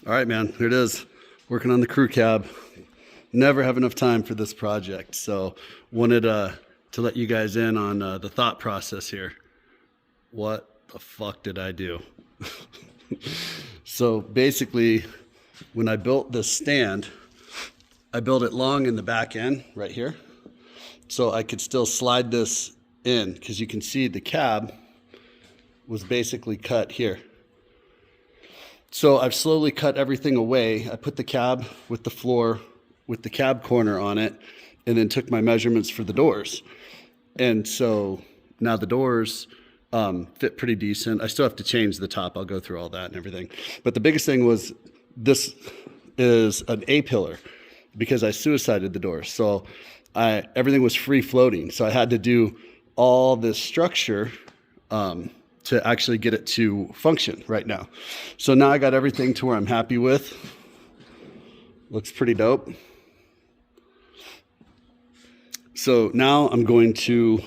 All right, man, here it is. Working on the crew cab. Never have enough time for this project, so wanted to let you guys in on the thought process here. What the fuck did I do? So basically, when I built this stand, I built it long in the back end right here, so I could still slide this in, because you can see the cab was basically cut here. So I've slowly cut everything away. I put the cab with the floor with the cab corner on it, and then took my measurements for the doors. And so now the doors fit pretty decent. I still have to change the top. I'll go through all that and everything. But the biggest thing was, this is an A-pillar because I suicided the doors. So everything was free floating. So I had to do all this structure to actually get it to function right now. So now I got everything to where I'm happy with. Looks pretty dope. So now I'm going to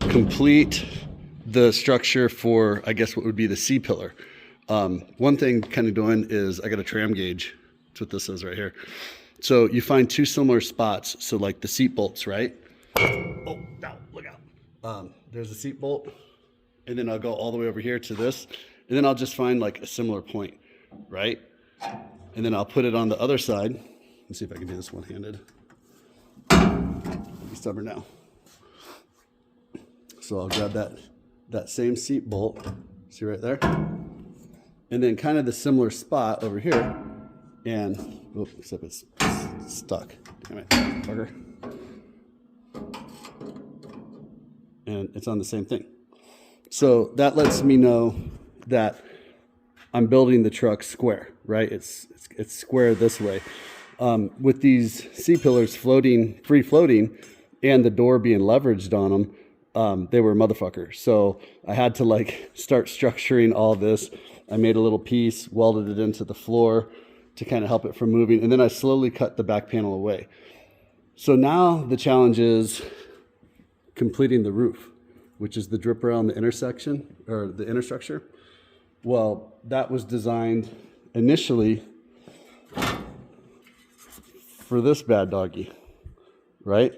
complete the structure for, I guess, what would be the C-pillar. One thing kind of doing is I got a tram gauge. That's what this is right here. So you find two similar spots. So like the seat bolts, right? Oh, no, look out. There's a seat bolt. And then I'll go all the way over here to this, and then I'll just find like a similar point, right? And then I'll put it on the other side. Let's see if I can do this one-handed. Be stubborn now. So I'll grab that same seat bolt, see right there? And then kind of the similar spot over here, and, oh, except it's stuck. Damn it, fucker. And it's on the same thing. So that lets me know that I'm building the truck square, right? It's square this way. With these C-pillars floating, free floating, and the door being leveraged on them, they were motherfuckers. So I had to like start structuring all this. I made a little piece, welded it into the floor to kind of help it from moving, and then I slowly cut the back panel away. So now the challenge is completing the roof, which is the drip rail in the intersection, or the inner structure. Well, that was designed initially for this bad doggy, right?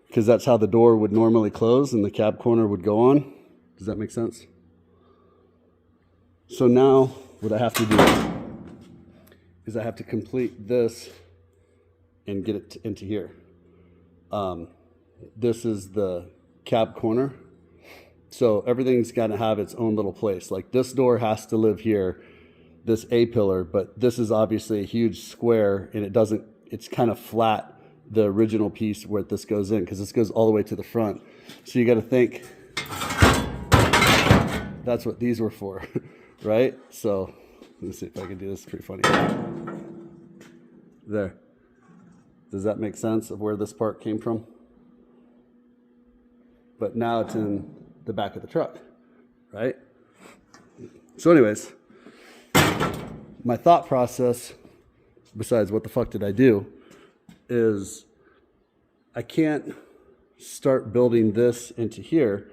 Because that's how the door would normally close and the cab corner would go on. Does that make sense? So now what I have to do is I have to complete this and get it into here. This is the cab corner. So everything's got to have its own little place. Like this door has to live here, this A-pillar, but this is obviously a huge square, and it's kind of flat, the original piece where this goes in, because this goes all the way to the front. So you got to think that's what these were for, right? So let me see if I can do this. It's pretty funny. There. Does that make sense of where this part came from? But now it's in the back of the truck, right? So anyways, my thought process, besides what the fuck did I do, is I can't start building this into here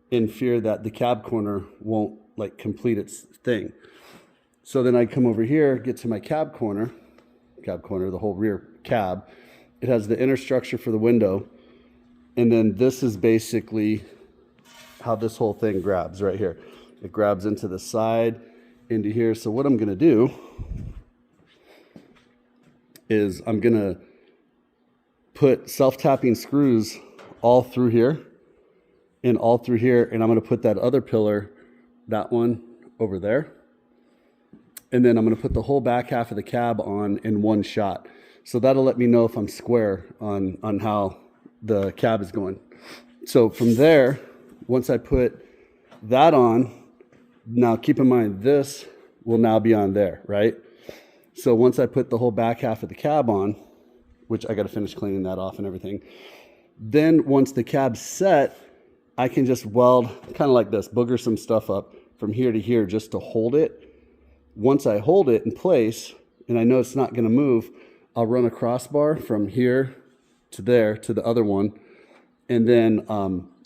in fear that the cab corner won't like complete its thing. So then I come over here, get to my cab corner, the whole rear cab. It has the inner structure for the window, and then this is basically how this whole thing grabs right here. It grabs into the side, into here. So what I'm gonna do is I'm gonna put self-tapping screws all through here and all through here, and I'm gonna put that other pillar, that one over there. And then I'm gonna put the whole back half of the cab on in one shot. So that'll let me know if I'm square on how the cab is going. So from there, once I put that on, now keep in mind this will now be on there, right? So once I put the whole back half of the cab on, which I got to finish cleaning that off and everything, then once the cab's set, I can just weld kind of like this, booger some stuff up from here to here just to hold it. Once I hold it in place and I know it's not going to move, I'll run a crossbar from here to there to the other one, and then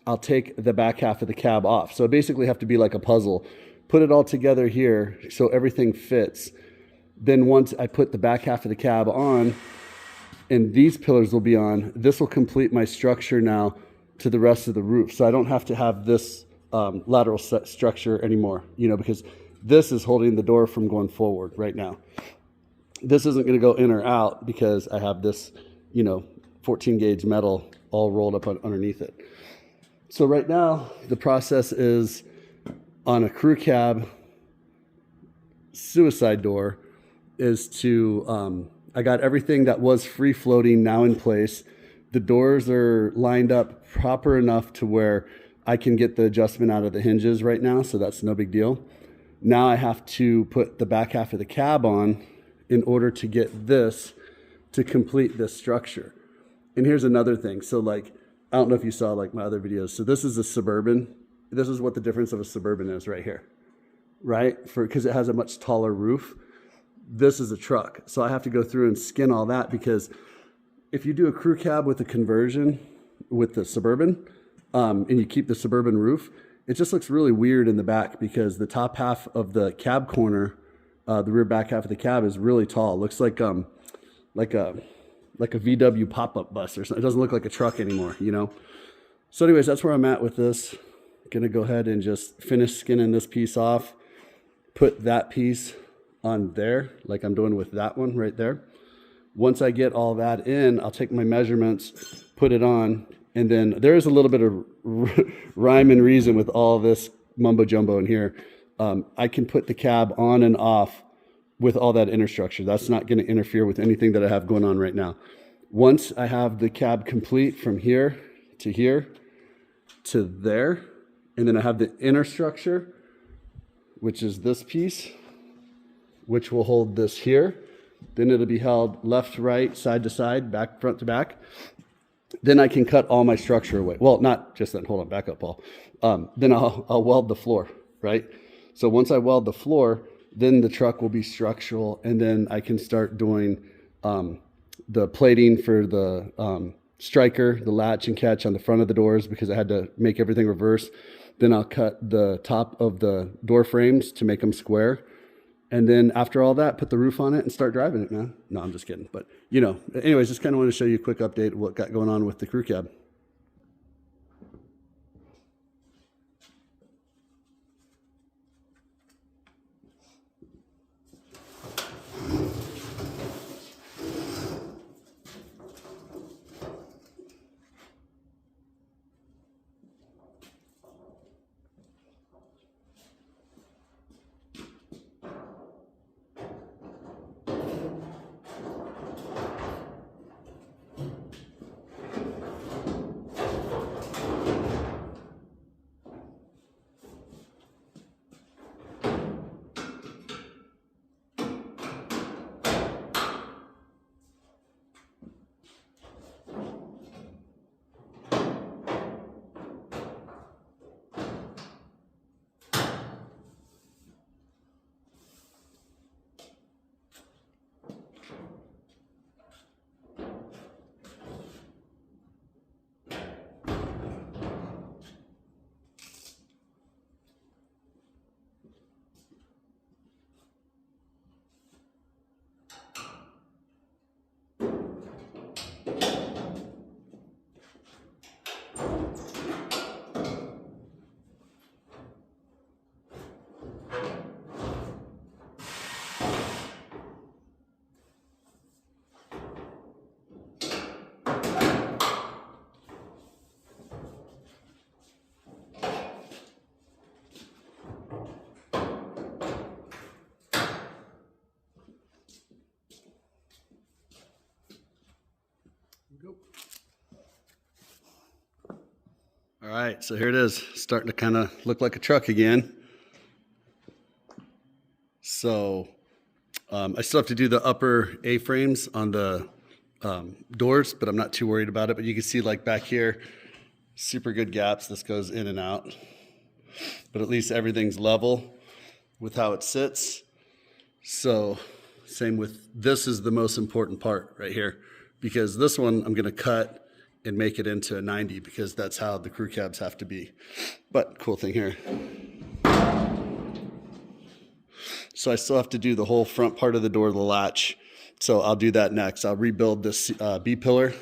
I'll take the back half of the cab off. So I basically have to be like a puzzle, put it all together here so everything fits. Then once I put the back half of the cab on and these pillars will be on, this will complete my structure now to the rest of the roof. So I don't have to have this lateral structure anymore, you know, because this is holding the door from going forward right now. This isn't going to go in or out because I have this, you know, 14 gauge metal all rolled up underneath it. So right now the process is on a crew cab suicide door is to, I got everything that was free floating now in place. The doors are lined up proper enough to where I can get the adjustment out of the hinges right now, so that's no big deal. Now I have to put the back half of the cab on in order to get this to complete this structure. And here's another thing. So like, I don't know if you saw like my other videos. So this is a Suburban. This is what the difference of a Suburban is right here, right? Because it has a much taller roof. This is a truck. So I have to go through and skin all that, because if you do a crew cab with a conversion with the Suburban and you keep the Suburban roof, it just looks really weird in the back because the top half of the cab corner, the rear back half of the cab is really tall. It looks like a VW pop-up bus or something. It doesn't look like a truck anymore, you know? So anyways, that's where I'm at with this. Gonna go ahead and just finish skinning this piece off, put that piece on there, like I'm doing with that one right there. Once I get all that in, I'll take my measurements, put it on, and then there is a little bit of rhyme and reason with all this mumbo jumbo in here. I can put the cab on and off with all that inner structure. That's not going to interfere with anything that I have going on right now. Once I have the cab complete from here to there, and then I have the inner structure, which is this piece, which will hold this here. Then it'll be held left to right, side to side, back, front to back. Then I can cut all my structure away. Well, not just then, hold on, back up, Paul. Then I'll weld the floor, right? So once I weld the floor, then the truck will be structural, and then I can start doing the plating for the striker, the latch and catch on the front of the doors, because I had to make everything reverse. Then I'll cut the top of the door frames to make them square. And then after all that, put the roof on it and start driving it, man. No, I'm just kidding. But, you know, anyways, just kind of want to show you a quick update of what got going on with the crew cab. All right, so here it is, starting to kind of look like a truck again. So I still have to do the upper A-frames on the doors, but I'm not too worried about it. But you can see like back here, super good gaps. This goes in and out. But at least everything's level with how it sits. So same with this is the most important part right here, because this one I'm going to cut and make it into a 90 because that's how the crew cabs have to be. But cool thing here. So I still have to do the whole front part of the door, the latch. So I'll do that next. I'll rebuild this B-pillar,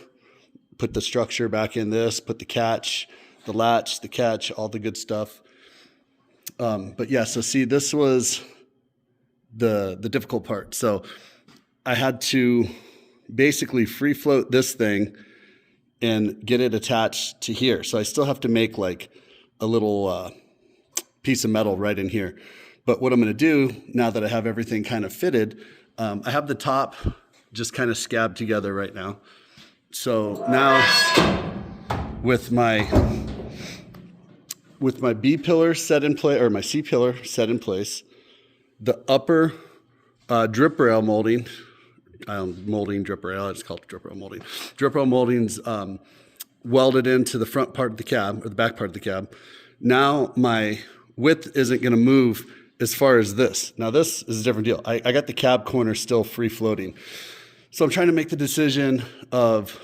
put the structure back in this, put the catch, the latch, the catch, all the good stuff. But yeah, so see, this was the difficult part. So I had to basically free float this thing and get it attached to here. So I still have to make like a little piece of metal right in here. But what I'm going to do now that I have everything kind of fitted, I have the top just kind of scabbed together right now. So now with my B pillar set in place, or my C pillar set in place, the upper drip rail molding, drip rail, it's called drip rail molding. Drip rail molding's welded into the front part of the cab, or the back part of the cab. Now my width isn't going to move as far as this. Now this is a different deal. I got the cab corner still free floating. So I'm trying to make the decision of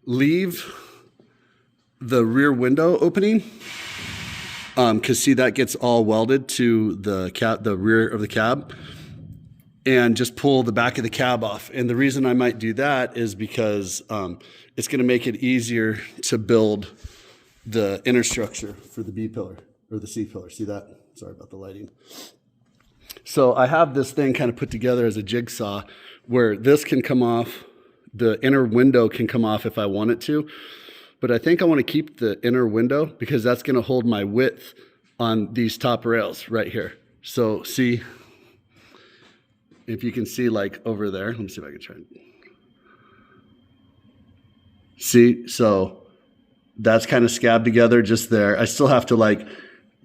leave the rear window opening, because see, that gets all welded to the rear of the cab, and just pull the back of the cab off. And the reason I might do that is because it's going to make it easier to build the inner structure for the B pillar or the C pillar. See that? Sorry about the lighting. So I have this thing kind of put together as a jigsaw where this can come off, the inner window can come off if I want it to, but I think I want to keep the inner window because that's going to hold my width on these top rails right here. So see, if you can see like over there, let me see if I can try. See, so that's kind of scabbed together just there. I still have to like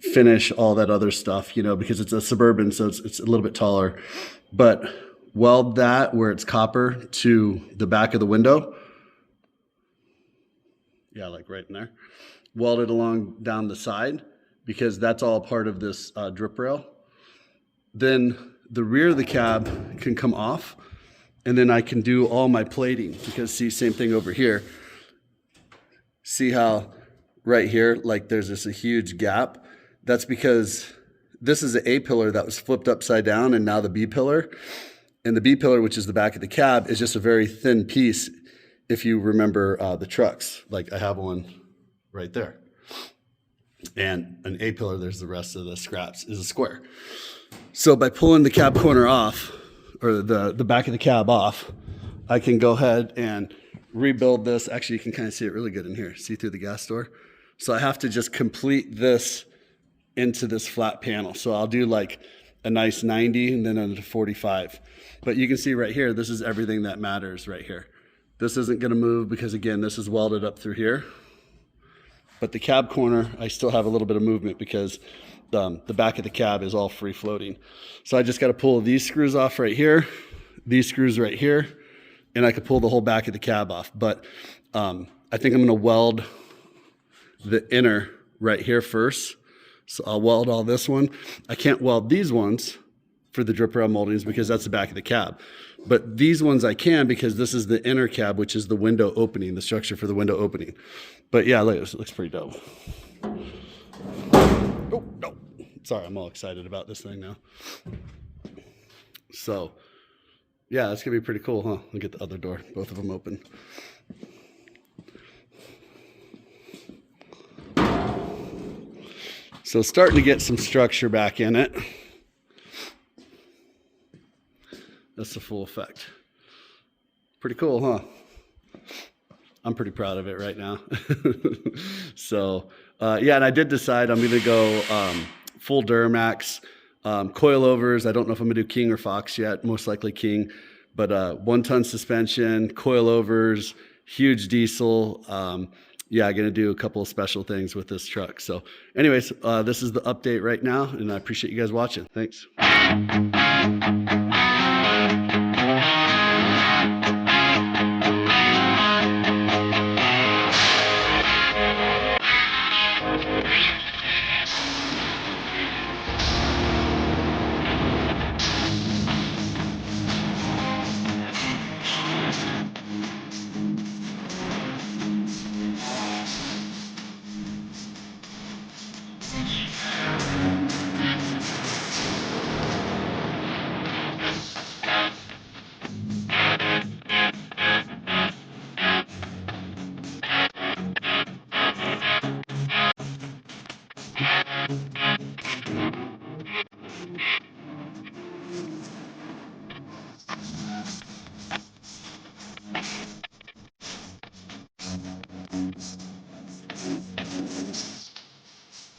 finish all that other stuff, you know, because it's a Suburban, so it's a little bit taller. But weld that where it's copper to the back of the window. Yeah, like right in there. Weld it along down the side because that's all part of this drip rail. Then the rear of the cab can come off, and then I can do all my plating because see, same thing over here. See how right here, like there's this a huge gap? That's because this is the A pillar that was flipped upside down and now the B pillar. And the B pillar, which is the back of the cab, is just a very thin piece if you remember the trucks. Like I have one right there. And an A pillar, there's the rest of the scraps, is a square. So by pulling the cab corner off, or the back of the cab off, I can go ahead and rebuild this. Actually, you can kind of see it really good in here. See through the gas door? So I have to just complete this into this flat panel. So I'll do like a nice 90 and then a 45. But you can see right here, this is everything that matters right here. This isn't going to move because again, this is welded up through here. But the cab corner, I still have a little bit of movement because the back of the cab is all free floating. So I just got to pull these screws off right here, these screws right here, and I could pull the whole back of the cab off. But I think I'm going to weld the inner right here first. So I'll weld all this one. I can't weld these ones for the drip rail moldings because that's the back of the cab. But these ones I can because this is the inner cab, which is the window opening, the structure for the window opening. But yeah, look, it looks pretty dope. Oh, no. Sorry, I'm all excited about this thing now. So, yeah, that's going to be pretty cool, huh? I'll get the other door, both of them open. So starting to get some structure back in it. That's the full effect. Pretty cool, huh? I'm pretty proud of it right now. So, yeah, and I did decide I'm going to go full Duramax. Coilovers, I don't know if I'm going to do King or Fox yet, most likely King. But 1-ton suspension, coilovers, huge diesel. Yeah, I'm going to do a couple of special things with this truck. So anyways, this is the update right now, and I appreciate you guys watching. Thanks.